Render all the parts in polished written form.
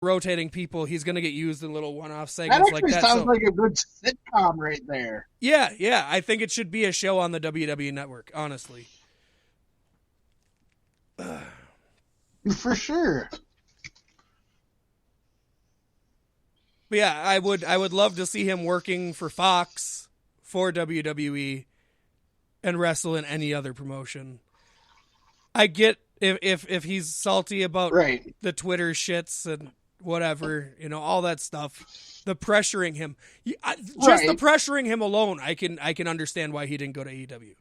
rotating people, he's going to get used in little one-off That segments like actually that. sounds like a good sitcom right there. Yeah. I think it should be a show on the WWE Network, honestly. For sure. But yeah, I would love to see him working for Fox, for WWE, and wrestle in any other promotion. I get if he's salty about the Twitter shits and whatever, all that stuff, the pressuring him, the pressuring him alone, I can understand why he didn't go to AEW.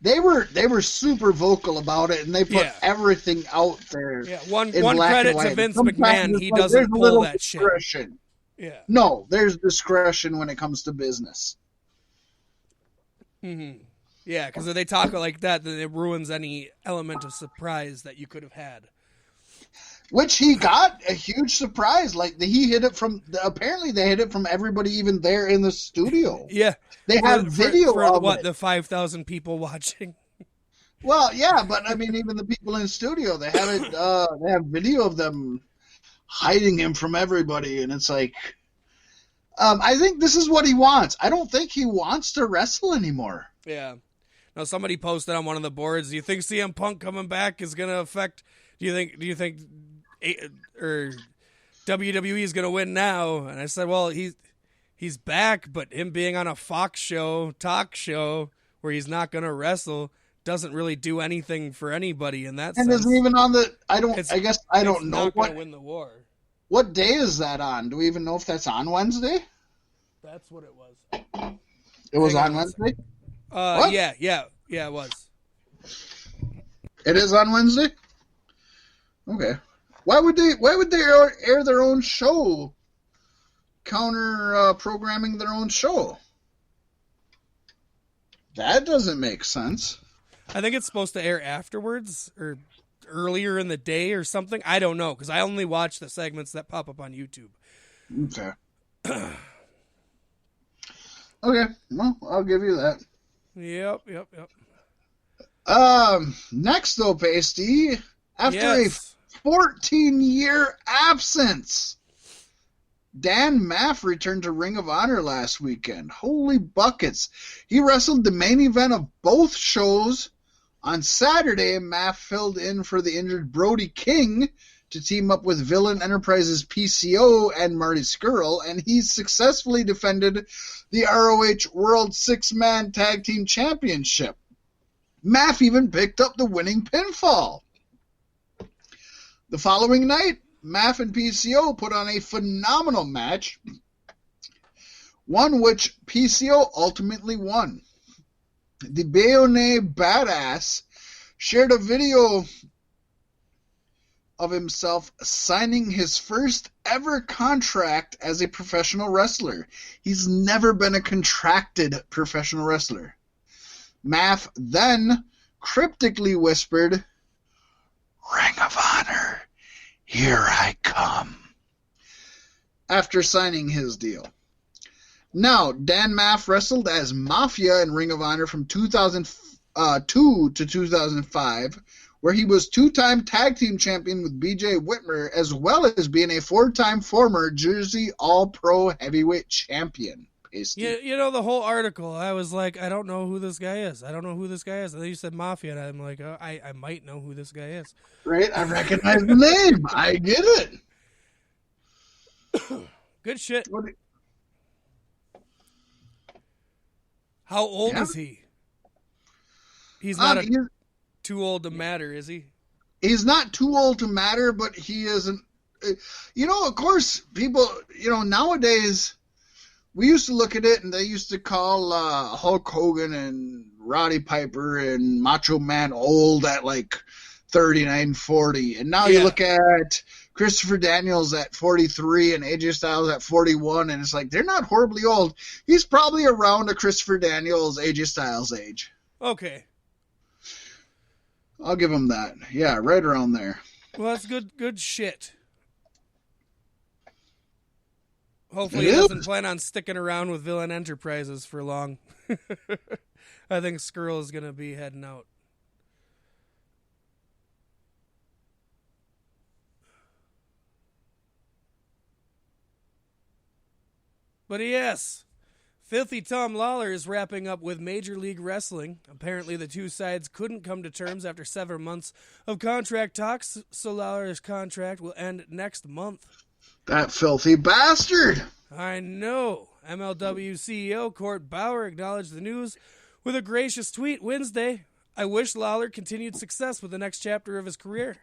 They were super vocal about it, and they put everything out there. Yeah, one credit to Vince McMahon, he doesn't pull that shit. Yeah. No, there's discretion when it comes to business. Mm-hmm. Yeah, because if they talk like that, then it ruins any element of surprise that you could have had. Which he got a huge surprise. Like he hit it from. Apparently, they hit it from everybody even there in the studio. Yeah, they had video of what it. The 5,000 people watching. Well, yeah, but I mean, even the people in the studio, they have it. They have video of them hiding him from everybody, and it's like, I think this is what he wants. I don't think he wants to wrestle anymore. Yeah. Now, somebody posted on one of the boards, do you think CM Punk coming back is going to affect? Do you think WWE is going to win now? And I said, well, he's back, but him being on a Fox show, talk show, where he's not going to wrestle doesn't really do anything for anybody in that sense. And isn't even on the. I don't know what. Going to win the war. What day is that on? Do we even know if that's on Wednesday? That's what it was. It was on Wednesday? What? Yeah, it was. It is on Wednesday? Okay. Why would they air their own show? Counter programming their own show? That doesn't make sense. I think it's supposed to air afterwards or earlier in the day or something. I don't know, because I only watch the segments that pop up on YouTube. Okay. Okay, well, I'll give you that. Yep. Next though, Pasty, after a 14-year absence, Dan Maff returned to Ring of Honor last weekend. Holy buckets. He wrestled the main event of both shows. On Saturday, Maff filled in for the injured Brody King to team up with Villain Enterprises PCO and Marty Scurll, and he successfully defended the ROH World Six-Man Tag Team Championship. Maff even picked up the winning pinfall. The following night, Maff and PCO put on a phenomenal match, one which PCO ultimately won. The Bayonne Badass shared a video of himself signing his first ever contract as a professional wrestler. He's never been a contracted professional wrestler. Maff then cryptically whispered, "Ring of Honor, here I come," after signing his deal. Now, Dan Maff wrestled as Mafia in Ring of Honor from 2002 to 2005, where he was two-time tag team champion with BJ Whitmer, as well as being a four-time former Jersey All-Pro heavyweight champion. You know, the whole article, I was like, I don't know who this guy is. And then you said Mafia, and I'm like, oh, I might know who this guy is. Right? I recognize the name. I get it. Good shit. How old is he? He's not too old to matter, is he? He's not too old to matter, but he isn't. Of course, people, nowadays, we used to look at it and they used to call Hulk Hogan and Roddy Piper and Macho Man old at like 39, 40. And now you look at Christopher Daniels at 43 and AJ Styles at 41, and it's like, they're not horribly old. He's probably around a Christopher Daniels, AJ Styles age. Okay. I'll give him that. Yeah, right around there. Well, that's good shit. Hopefully he doesn't plan on sticking around with Villain Enterprises for long. I think Scurll is going to be heading out. but yes. Filthy Tom Lawler is wrapping up with Major League Wrestling. Apparently, the two sides couldn't come to terms after 7 months of contract talks, so Lawler's contract will end next month. That filthy bastard! I know. MLW CEO Court Bauer acknowledged the news with a gracious tweet Wednesday. I wish Lawler continued success with the next chapter of his career.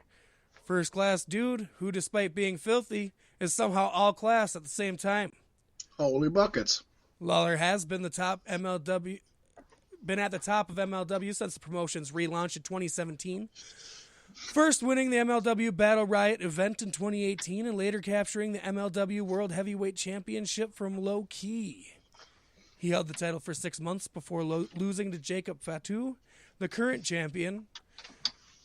First-class dude who, despite being filthy, is somehow all-class at the same time. Holy buckets. Lawler has been at the top of MLW since the promotion's relaunch in 2017. First winning the MLW Battle Riot event in 2018 and later capturing the MLW World Heavyweight Championship from Low Key. He held the title for 6 months before losing to Jacob Fatu, the current champion.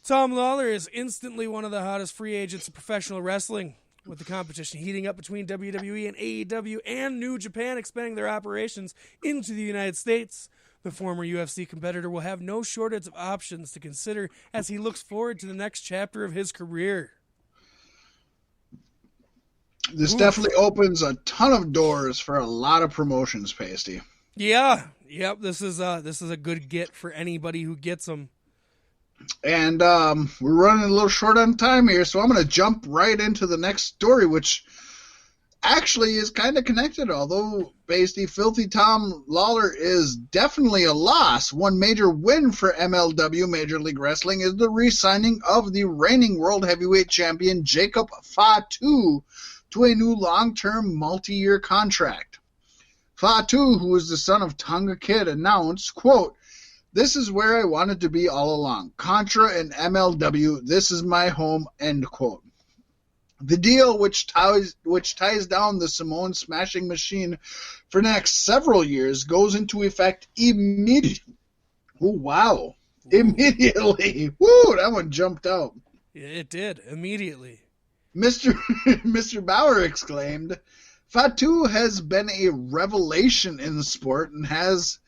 Tom Lawler is instantly one of the hottest free agents in professional wrestling. With the competition heating up between WWE and AEW and New Japan expanding their operations into the United States, the former UFC competitor will have no shortage of options to consider as he looks forward to the next chapter of his career. This definitely opens a ton of doors for a lot of promotions, Pasty. Yeah, yep. This is a good get for anybody who gets them. And we're running a little short on time here, so I'm going to jump right into the next story, which actually is kind of connected. Although, Pasty, Filthy Tom Lawler is definitely a loss. One major win for MLW, Major League Wrestling, is the re-signing of the reigning World Heavyweight Champion Jacob Fatu to a new long-term multi-year contract. Fatu, who is the son of Tonga Kid, announced, quote, "This is where I wanted to be all along. Contra and MLW, this is my home," end quote. The deal, which ties down the Samoan smashing machine for the next several years, goes into effect immediately. Oh, wow. Immediately. Woo, that one jumped out. Yeah, it did, immediately. Mr. Bauer exclaimed, "Fatu has been a revelation in the sport and has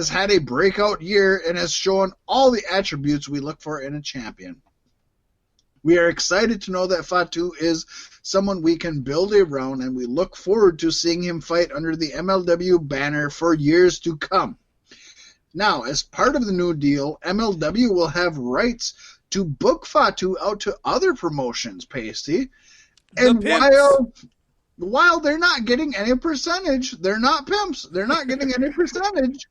had a breakout year and has shown all the attributes we look for in a champion. We are excited to know that Fatu is someone we can build around, and we look forward to seeing him fight under the MLW banner for years to come." Now, as part of the new deal, MLW will have rights to book Fatu out to other promotions, Pasty. And while they're not getting any percentage, they're not pimps, they're not getting any percentage,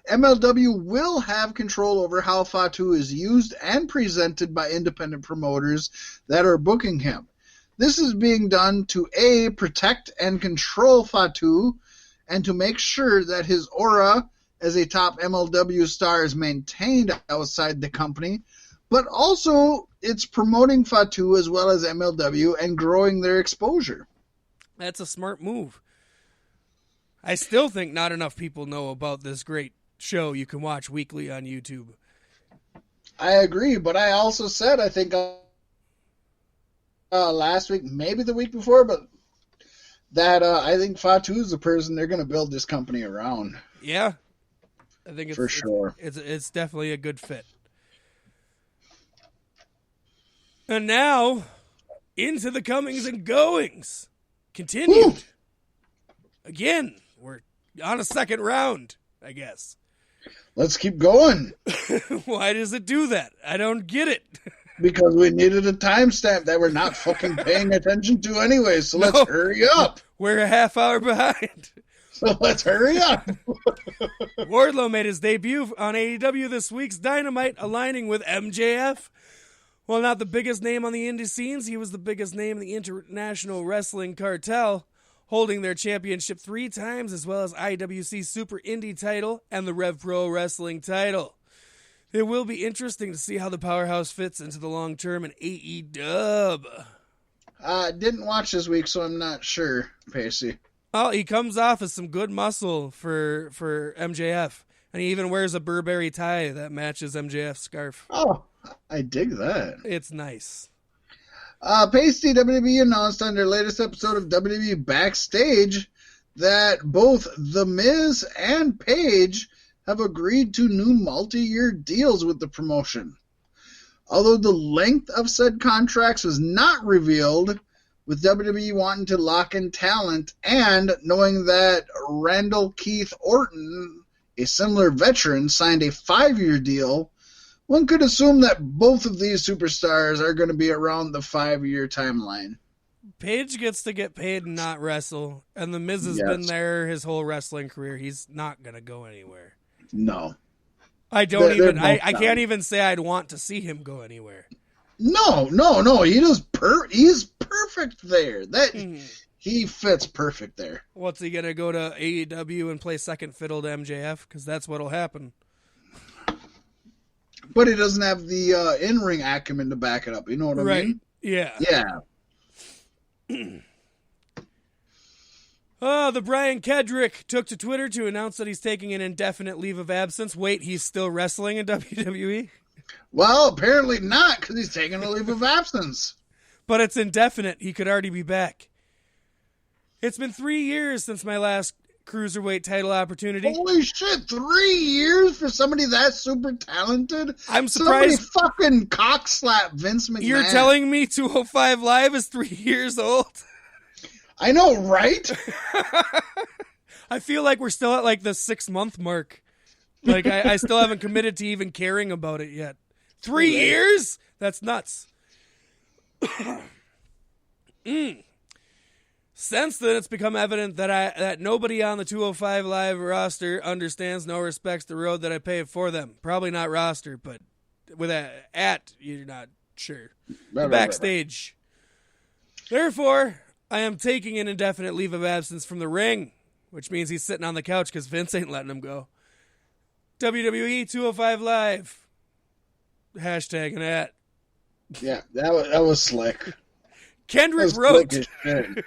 MLW will have control over how Fatu is used and presented by independent promoters that are booking him. This is being done to A, protect and control Fatu, and to make sure that his aura as a top MLW star is maintained outside the company, but also it's promoting Fatu as well as MLW and growing their exposure. That's a smart move. I still think not enough people know about this great show you can watch weekly on YouTube. I agree, but I also said, I think last week, maybe the week before, but that I think Fatu is the person they're going to build this company around. Yeah. I think it's, for sure. It's definitely a good fit. And now, into the comings and goings. Continued. Woo! Again, we're on a second round, I guess. Let's keep going. Why does it do that? I don't get it. Because we needed a timestamp that we're not fucking paying attention to anyway, so let's hurry up. We're a half hour behind. So let's hurry up. Wardlow made his debut on AEW this week's Dynamite, aligning with MJF. While not the biggest name on the indie scenes, he was the biggest name in the International Wrestling Cartel, holding their championship 3 times, as well as IWC Super Indie title and the Rev Pro Wrestling title. It will be interesting to see how the powerhouse fits into the long term in AEW. Didn't watch this week, so I'm not sure, Pacey. Well, he comes off as some good muscle for MJF, and he even wears a Burberry tie that matches MJF's scarf. Oh, I dig that. It's nice. Pasty, WWE announced on their latest episode of WWE Backstage that both The Miz and Paige have agreed to new multi-year deals with the promotion. Although the length of said contracts was not revealed, with WWE wanting to lock in talent and knowing that Randall Keith Orton, a similar veteran, signed a 5-year deal, one could assume that both of these superstars are going to be around the 5-year timeline. Page gets to get paid and not wrestle, and The Miz has been there his whole wrestling career. He's not going to go anywhere. No. I can't even say I'd want to see him go anywhere. No. He's perfect there. He fits perfect there. What's he going to go to AEW and play second fiddle to MJF? Because that's what'll happen. But he doesn't have the in-ring acumen to back it up. You know what I mean? Yeah. Yeah. The Brian Kedrick took to Twitter to announce that he's taking an indefinite leave of absence. Wait, he's still wrestling in WWE? Well, apparently not, because he's taking a leave of absence. But it's indefinite. He could already be back. It's been 3 years since my last cruiserweight title opportunity. Holy shit, 3 years for somebody that super talented? I'm surprised. Somebody fucking cockslap Vince McMahon. You're telling me 205 Live is 3 years old? I know, right? I feel like we're still at like the 6-month mark. Like I still haven't committed to even caring about it yet. 3 years? That's nuts. Since then, it's become evident that nobody on the 205 Live roster understands nor respects the road that I paved for them. Probably not roster, but with you're not sure. Backstage. Therefore, I am taking an indefinite leave of absence from the ring, which means he's sitting on the couch because Vince ain't letting him go. WWE 205 Live. Hashtag and at. Yeah, that was slick. Kendrick wrote. That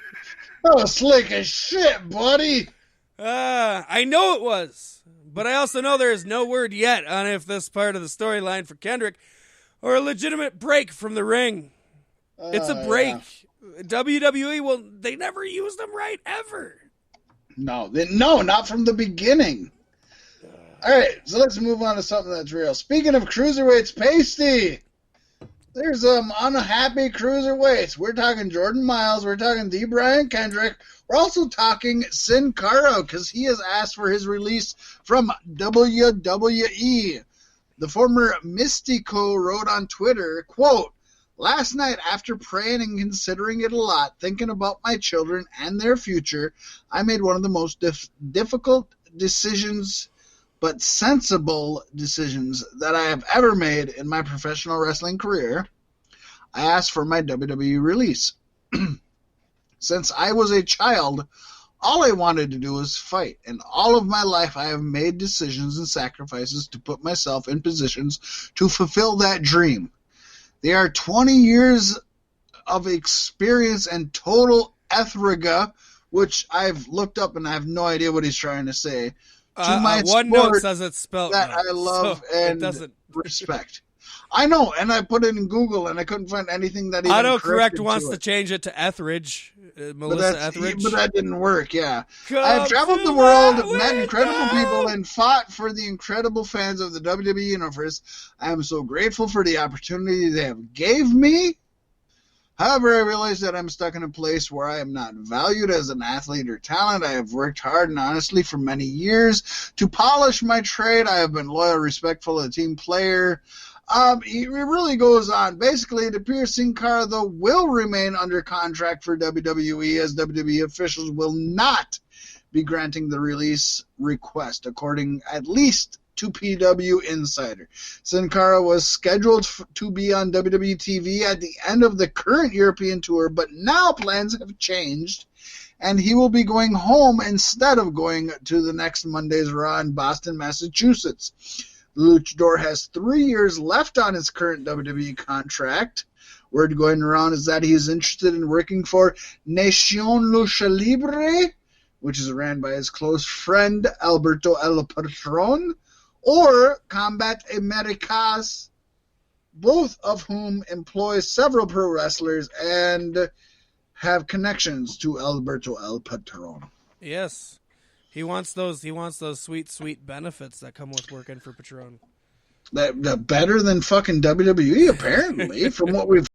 was slick as shit, buddy. I know it was, but I also know there is no word yet on if this part of the storyline for Kendrick or a legitimate break from the ring. It's a break. Yeah. WWE they never used them right ever. No, not from the beginning. All right, so let's move on to something that's real. Speaking of cruiserweights, Pasty. There's unhappy cruiserweights. We're talking Jordan Miles. We're talking D. Brian Kendrick. We're also talking Sin Cara because he has asked for his release from WWE. The former Mystico wrote on Twitter, quote, "Last night, after praying and considering it a lot, thinking about my children and their future, I made one of the most difficult decisions, but sensible decisions that I have ever made in my professional wrestling career. I asked for my WWE release. Since I was a child, all I wanted to do was fight, and all of my life I have made decisions and sacrifices to put myself in positions to fulfill that dream. They are 20 years of experience and total ethriga," which I've looked up and I have no idea what he's trying to say, to my one note says it's spelled that wrong, I love so and respect. I know, and I put it in Google, and I couldn't find anything that even autocorrect wants to change it to Etheridge, Melissa Etheridge. But that didn't work, yeah. I have traveled the world, met incredible people, and fought for the incredible fans of the WWE Universe. I am so grateful for the opportunity they have gave me. However, I realize that I'm stuck in a place where I am not valued as an athlete or talent. I have worked hard and honestly for many years to polish my trade. I have been loyal, respectful, a team player. He really goes on. Basically, it appears Sin Cara, though, will remain under contract for WWE, as WWE officials will not be granting the release request, according at least to PW Insider. Sin Cara was scheduled to be on WWE TV at the end of the current European tour, but now plans have changed, and he will be going home instead of going to the next Monday's Raw in Boston, Massachusetts. The Luchador has 3 years left on his current WWE contract. Word going around is that he is interested in working for Nacion Lucha Libre, which is ran by his close friend Alberto El Patron, or Combat Americas, both of whom employ several pro wrestlers and have connections to Alberto El Patron. Yes. He wants those sweet, sweet benefits that come with working for Patron. That better than fucking WWE, apparently, from what we've